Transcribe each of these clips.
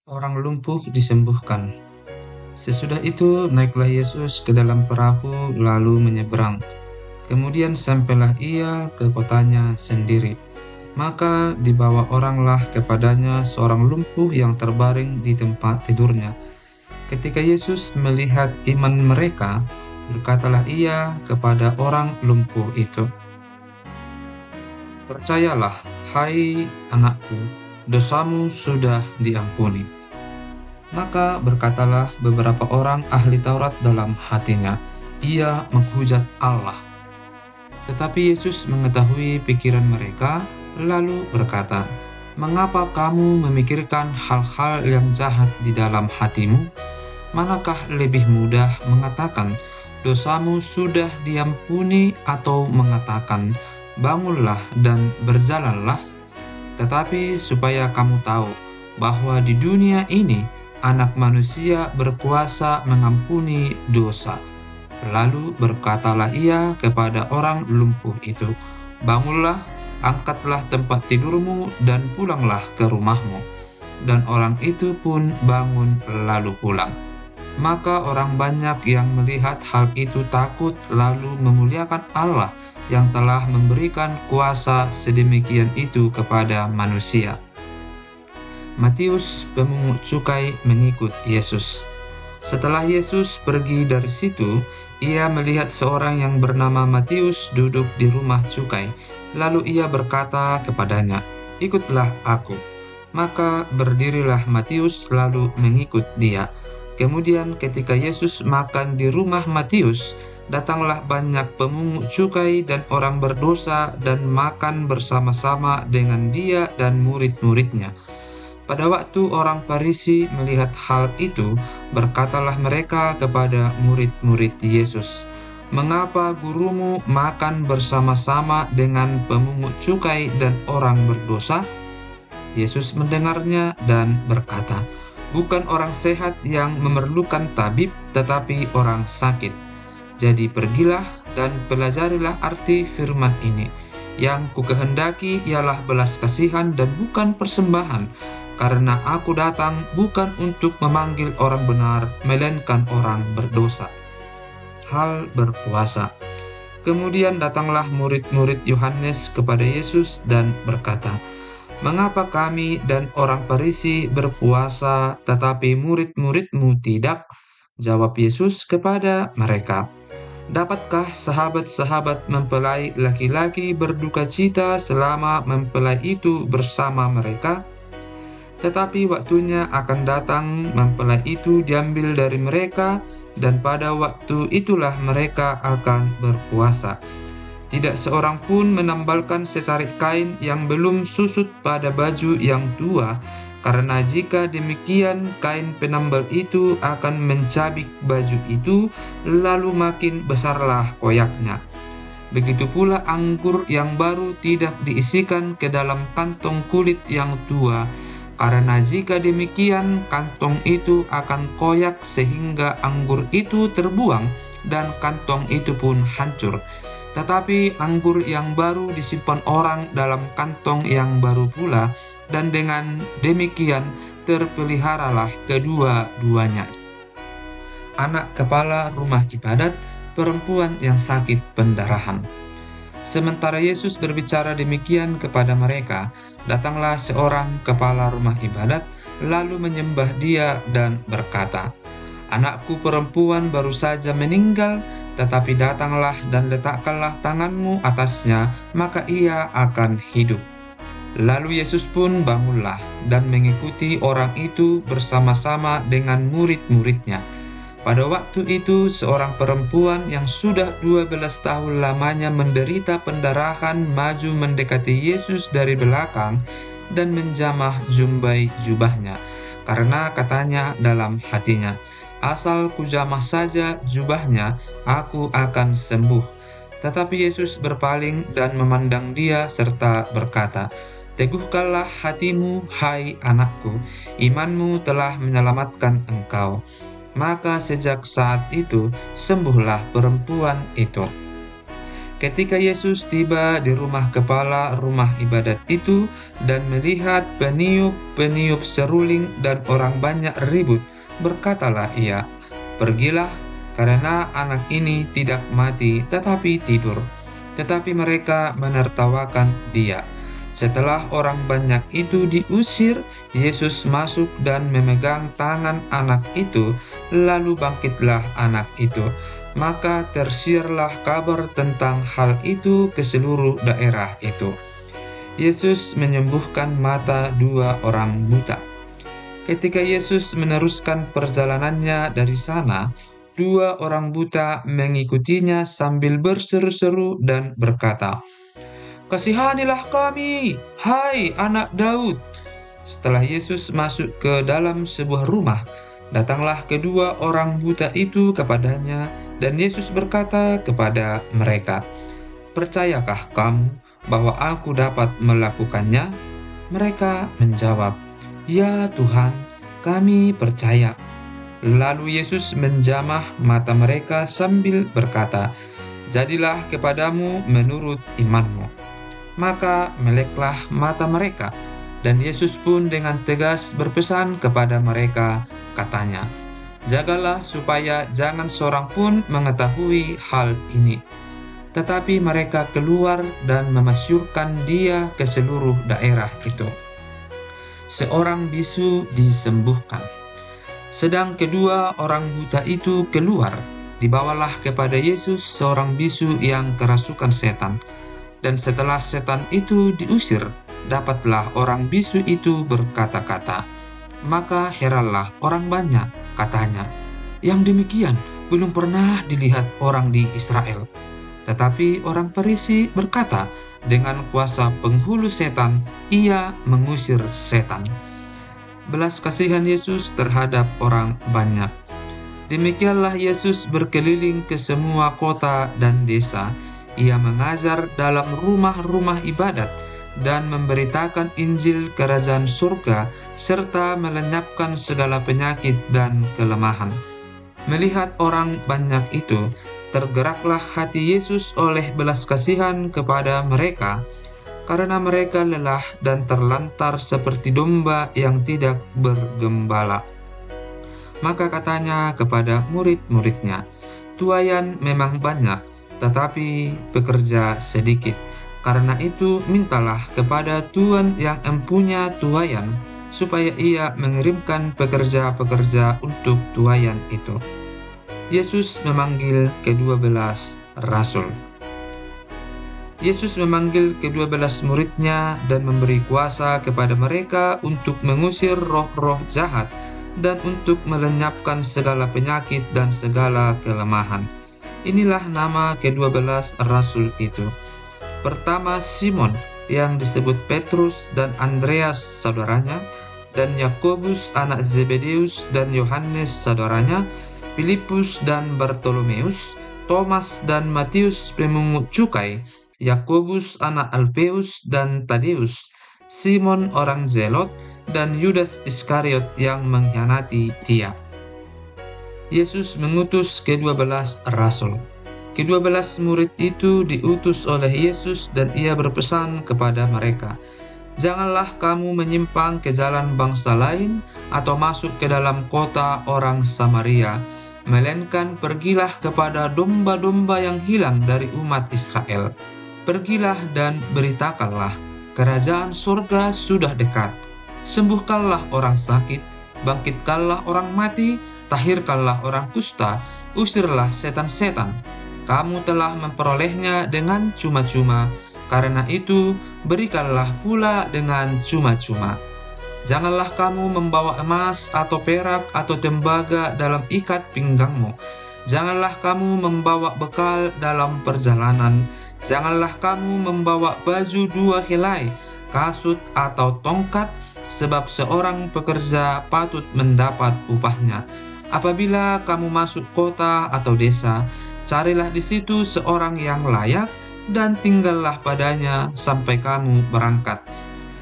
Orang lumpuh disembuhkan. Sesudah itu naiklah Yesus ke dalam perahu lalu menyeberang. Kemudian sampailah ia ke kotanya sendiri. Maka dibawa oranglah kepadanya seorang lumpuh yang terbaring di tempat tidurnya. Ketika Yesus melihat iman mereka, berkatalah ia kepada orang lumpuh itu, "Percayalah, hai anakku, dosamu sudah diampuni." Maka berkatalah beberapa orang ahli Taurat dalam hatinya, "Ia menghujat Allah." Tetapi Yesus mengetahui pikiran mereka, lalu berkata, "Mengapa kamu memikirkan hal-hal yang jahat di dalam hatimu? Manakah lebih mudah mengatakan, 'Dosamu sudah diampuni,' atau mengatakan, 'Bangunlah dan berjalanlah'? Tetapi supaya kamu tahu bahwa di dunia ini Anak Manusia berkuasa mengampuni dosa." Lalu berkatalah ia kepada orang lumpuh itu, "Bangunlah, angkatlah tempat tidurmu dan pulanglah ke rumahmu." Dan orang itu pun bangun lalu pulang. Maka orang banyak yang melihat hal itu takut lalu memuliakan Allah yang telah memberikan kuasa sedemikian itu kepada manusia. Matius, pemungut cukai, mengikut Yesus. Setelah Yesus pergi dari situ, ia melihat seorang yang bernama Matius duduk di rumah cukai. Lalu ia berkata kepadanya, "Ikutlah aku." Maka berdirilah Matius lalu mengikut dia. Kemudian ketika Yesus makan di rumah Matius, datanglah banyak pemungut cukai dan orang berdosa dan makan bersama-sama dengan dia dan murid-muridnya. Pada waktu orang Farisi melihat hal itu, berkatalah mereka kepada murid-murid Yesus, "Mengapa gurumu makan bersama-sama dengan pemungut cukai dan orang berdosa?" Yesus mendengarnya dan berkata, "Bukan orang sehat yang memerlukan tabib, tetapi orang sakit. Jadi pergilah dan pelajarilah arti firman ini. Yang kukehendaki ialah belas kasihan dan bukan persembahan, karena aku datang bukan untuk memanggil orang benar, melainkan orang berdosa." Hal berpuasa. Kemudian datanglah murid-murid Yohanes kepada Yesus dan berkata, "Mengapa kami dan orang Farisi berpuasa, tetapi murid-muridmu tidak?" Jawab Yesus kepada mereka, "Dapatkah sahabat-sahabat mempelai laki-laki berduka cita selama mempelai itu bersama mereka? Tetapi waktunya akan datang mempelai itu diambil dari mereka, dan pada waktu itulah mereka akan berpuasa. Tidak seorang pun menambalkan secarik kain yang belum susut pada baju yang tua, karena jika demikian kain penambal itu akan mencabik baju itu, lalu makin besarlah koyaknya. Begitu pula anggur yang baru tidak diisikan ke dalam kantong kulit yang tua, karena jika demikian kantong itu akan koyak sehingga anggur itu terbuang dan kantong itu pun hancur. Tetapi anggur yang baru disimpan orang dalam kantong yang baru pula, dan dengan demikian terpeliharalah kedua-duanya." Anak kepala rumah ibadat, perempuan yang sakit pendarahan. Sementara Yesus berbicara demikian kepada mereka, datanglah seorang kepala rumah ibadat, lalu menyembah dia dan berkata, "Anakku perempuan baru saja meninggal, tetapi datanglah dan letakkanlah tanganmu atasnya, maka ia akan hidup." Lalu Yesus pun bangunlah dan mengikuti orang itu bersama-sama dengan murid-muridnya. Pada waktu itu seorang perempuan yang sudah 12 tahun lamanya menderita pendarahan maju mendekati Yesus dari belakang dan menjamah jumbai jubahnya, karena katanya dalam hatinya, "Asal kujamah saja jubahnya, aku akan sembuh." Tetapi Yesus berpaling dan memandang dia serta berkata, "Teguhkanlah hatimu, hai anakku, imanmu telah menyelamatkan engkau." Maka sejak saat itu sembuhlah perempuan itu. Ketika Yesus tiba di rumah kepala rumah ibadat itu dan melihat peniup-peniup seruling dan orang banyak ribut, berkatalah ia, "Pergilah, karena anak ini tidak mati tetapi tidur." Tetapi mereka menertawakan dia. Setelah orang banyak itu diusir, Yesus masuk dan memegang tangan anak itu, lalu bangkitlah anak itu. Maka tersiarlah kabar tentang hal itu ke seluruh daerah itu. Yesus menyembuhkan mata 2 orang buta. Ketika Yesus meneruskan perjalanannya dari sana, 2 orang buta mengikutinya sambil berseru-seru dan berkata, "Kasihanilah kami, hai anak Daud." Setelah Yesus masuk ke dalam sebuah rumah, datanglah 2 orang buta itu kepadanya, dan Yesus berkata kepada mereka, "Percayakah kamu bahwa aku dapat melakukannya?" Mereka menjawab, "Ya Tuhan, kami percaya." Lalu Yesus menjamah mata mereka sambil berkata, "Jadilah kepadamu menurut imanmu." Maka meleklah mata mereka, dan Yesus pun dengan tegas berpesan kepada mereka, katanya, "Jagalah supaya jangan seorang pun mengetahui hal ini." Tetapi mereka keluar dan memasyurkan dia ke seluruh daerah itu. Seorang bisu disembuhkan. Sedang 2 orang buta itu keluar, dibawalah kepada Yesus seorang bisu yang kerasukan setan. Dan setelah setan itu diusir, dapatlah orang bisu itu berkata-kata. Maka heranlah orang banyak, katanya, "Yang demikian belum pernah dilihat orang di Israel." Tetapi orang Farisi berkata, dengan kuasa penghulu setan, ia mengusir setan. Belas kasihan Yesus terhadap orang banyak. Demikianlah Yesus berkeliling ke semua kota dan desa. Ia mengajar dalam rumah-rumah ibadat dan memberitakan Injil Kerajaan Surga serta melenyapkan segala penyakit dan kelemahan. Melihat orang banyak itu, tergeraklah hati Yesus oleh belas kasihan kepada mereka, karena mereka lelah dan terlantar seperti domba yang tidak bergembala. Maka katanya kepada murid-muridnya, "Tuaian memang banyak, tetapi pekerja sedikit. Karena itu mintalah kepada Tuhan yang empunya tuaian, supaya ia mengirimkan pekerja-pekerja untuk tuaian itu." Yesus memanggil ke-12 rasul. Yesus memanggil ke-12 muridnya dan memberi kuasa kepada mereka untuk mengusir roh-roh jahat dan untuk melenyapkan segala penyakit dan segala kelemahan. Inilah nama ke-12 rasul itu. Pertama, Simon, yang disebut Petrus dan Andreas saudaranya, dan Yakobus anak Zebedeus dan Yohanes saudaranya, Filipus dan Bartolomeus, Thomas dan Matius pemungut cukai, Yakobus anak Alfeus dan Tadeus, Simon orang Zelot, dan Yudas Iskariot yang mengkhianati dia. Yesus mengutus ke-12 rasul. Ke-12 murid itu diutus oleh Yesus dan ia berpesan kepada mereka, "Janganlah kamu menyimpang ke jalan bangsa lain atau masuk ke dalam kota orang Samaria, melainkan pergilah kepada domba-domba yang hilang dari umat Israel. Pergilah dan beritakanlah, kerajaan surga sudah dekat. Sembuhkanlah orang sakit, bangkitkanlah orang mati, tahirkanlah orang kusta, usirlah setan-setan. Kamu telah memperolehnya dengan cuma-cuma, karena itu berikanlah pula dengan cuma-cuma. Janganlah kamu membawa emas atau perak atau tembaga dalam ikat pinggangmu. Janganlah kamu membawa bekal dalam perjalanan. Janganlah kamu membawa baju 2 helai, kasut atau tongkat, sebab seorang pekerja patut mendapat upahnya. Apabila kamu masuk kota atau desa, carilah di situ seorang yang layak dan tinggallah padanya sampai kamu berangkat.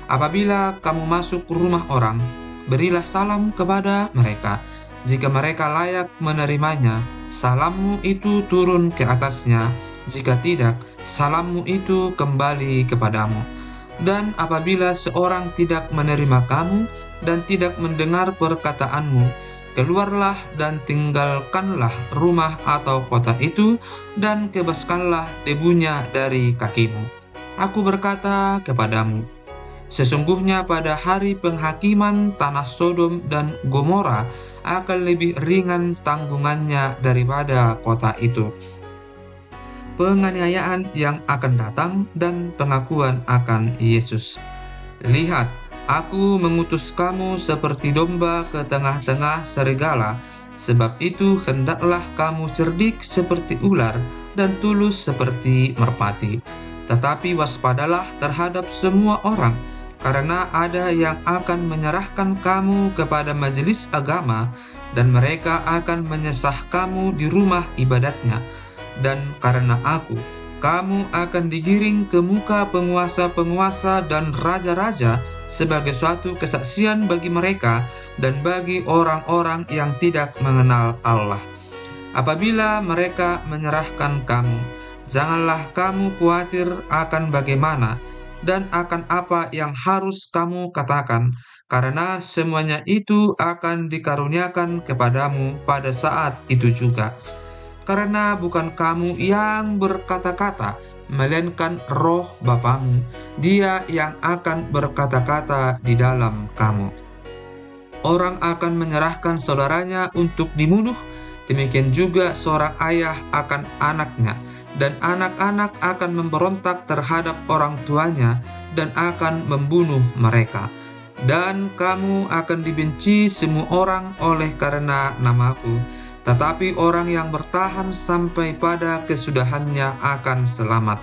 Apabila kamu masuk ke rumah orang, berilah salam kepada mereka. Jika mereka layak menerimanya, salammu itu turun ke atasnya. Jika tidak, salammu itu kembali kepadamu. Dan apabila seorang tidak menerima kamu dan tidak mendengar perkataanmu, keluarlah dan tinggalkanlah rumah atau kota itu, dan kebaskanlah debunya dari kakimu. Aku berkata kepadamu, sesungguhnya pada hari penghakiman tanah Sodom dan Gomora akan lebih ringan tanggungannya daripada kota itu. Penganiayaan yang akan datang dan pengakuan akan Yesus. Lihat, aku mengutus kamu seperti domba ke tengah-tengah serigala, sebab itu hendaklah kamu cerdik seperti ular dan tulus seperti merpati. Tetapi waspadalah terhadap semua orang, karena ada yang akan menyerahkan kamu kepada majelis agama, dan mereka akan menyesah kamu di rumah ibadatnya. Dan karena aku, kamu akan digiring ke muka penguasa-penguasa dan raja-raja sebagai suatu kesaksian bagi mereka dan bagi orang-orang yang tidak mengenal Allah. Apabila mereka menyerahkan kamu, janganlah kamu khawatir akan bagaimana dan akan apa yang harus kamu katakan, karena semuanya itu akan dikaruniakan kepadamu pada saat itu juga. Karena bukan kamu yang berkata-kata, melainkan Roh Bapamu, Dia yang akan berkata-kata di dalam kamu. Orang akan menyerahkan saudaranya untuk dibunuh, demikian juga seorang ayah akan anaknya, dan anak-anak akan memberontak terhadap orang tuanya dan akan membunuh mereka. Dan kamu akan dibenci semua orang oleh karena namaku, tetapi orang yang bertahan sampai pada kesudahannya akan selamat.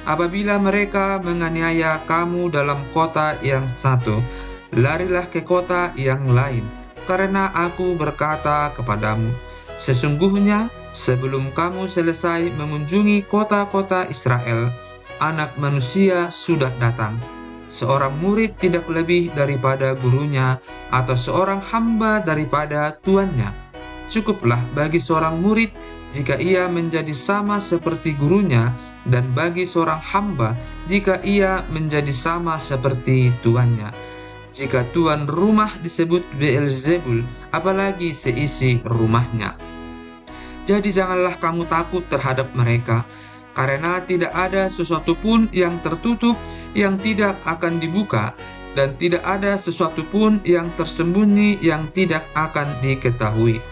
Apabila mereka menganiaya kamu dalam kota yang satu, larilah ke kota yang lain, karena aku berkata kepadamu, sesungguhnya sebelum kamu selesai mengunjungi kota-kota Israel, Anak Manusia sudah datang. Seorang murid tidak lebih daripada gurunya, atau seorang hamba daripada tuannya. Cukuplah bagi seorang murid jika ia menjadi sama seperti gurunya, dan bagi seorang hamba jika ia menjadi sama seperti tuannya. Jika tuan rumah disebut Beelzebul, apalagi seisi rumahnya. Jadi janganlah kamu takut terhadap mereka, karena tidak ada sesuatu pun yang tertutup yang tidak akan dibuka, dan tidak ada sesuatu pun yang tersembunyi yang tidak akan diketahui.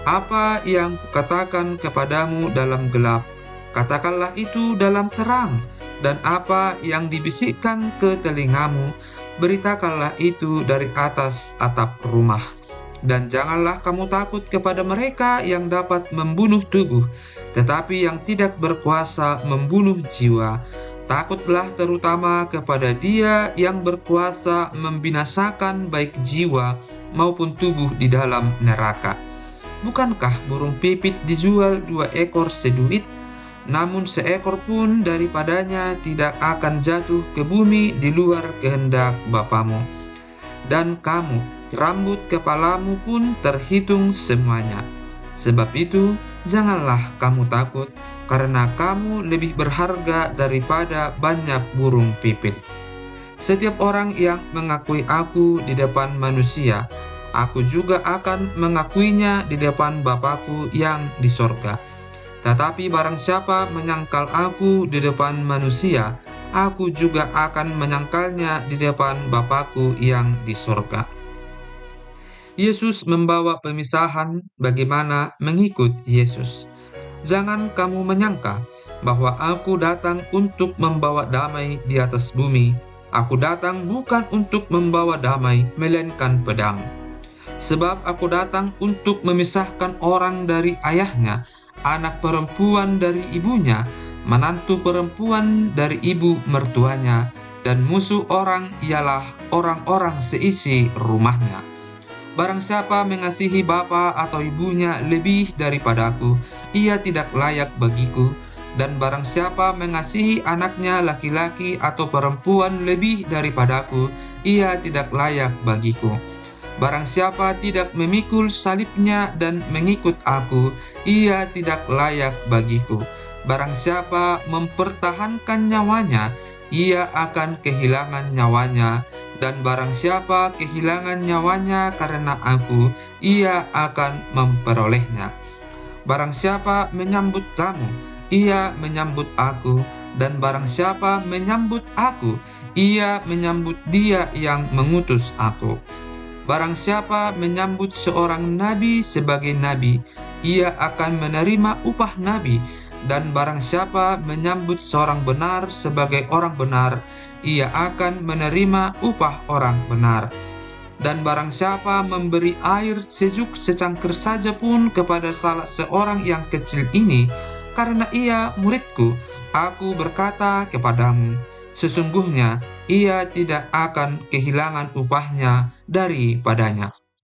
Apa yang kukatakan kepadamu dalam gelap, katakanlah itu dalam terang, dan apa yang dibisikkan ke telingamu, beritakanlah itu dari atas atap rumah. Dan janganlah kamu takut kepada mereka yang dapat membunuh tubuh, tetapi yang tidak berkuasa membunuh jiwa. Takutlah terutama kepada Dia yang berkuasa membinasakan baik jiwa maupun tubuh di dalam neraka. Bukankah burung pipit dijual 2 ekor seduit? Namun seekor pun daripadanya tidak akan jatuh ke bumi di luar kehendak Bapamu. Dan kamu, rambut kepalamu pun terhitung semuanya. Sebab itu, janganlah kamu takut, karena kamu lebih berharga daripada banyak burung pipit. Setiap orang yang mengakui aku di depan manusia, aku juga akan mengakuinya di depan Bapa-Ku yang di sorga. Tetapi barang siapa menyangkal aku di depan manusia, aku juga akan menyangkalnya di depan Bapa-Ku yang di sorga. Yesus membawa pemisahan bagaimana mengikut Yesus. Jangan kamu menyangka bahwa aku datang untuk membawa damai di atas bumi. Aku datang bukan untuk membawa damai, melainkan pedang. Sebab aku datang untuk memisahkan orang dari ayahnya, anak perempuan dari ibunya, menantu perempuan dari ibu mertuanya, dan musuh orang ialah orang-orang seisi rumahnya. Barang siapa mengasihi bapa atau ibunya lebih daripadaku, ia tidak layak bagiku. Dan barang siapa mengasihi anaknya laki-laki atau perempuan lebih daripadaku, ia tidak layak bagiku. Barang siapa tidak memikul salibnya dan mengikut aku, ia tidak layak bagiku. Barang siapa mempertahankan nyawanya, ia akan kehilangan nyawanya, dan barang siapa kehilangan nyawanya karena aku, ia akan memperolehnya. Barang siapa menyambut kamu, ia menyambut aku, dan barang siapa menyambut aku, ia menyambut Dia yang mengutus aku. Barang siapa menyambut seorang nabi sebagai nabi, ia akan menerima upah nabi, dan barang siapa menyambut seorang benar sebagai orang benar, ia akan menerima upah orang benar. Dan barang siapa memberi air sejuk secangkir saja pun kepada salah seorang yang kecil ini, karena ia muridku, aku berkata kepadamu, sesungguhnya ia tidak akan kehilangan upahnya daripadanya.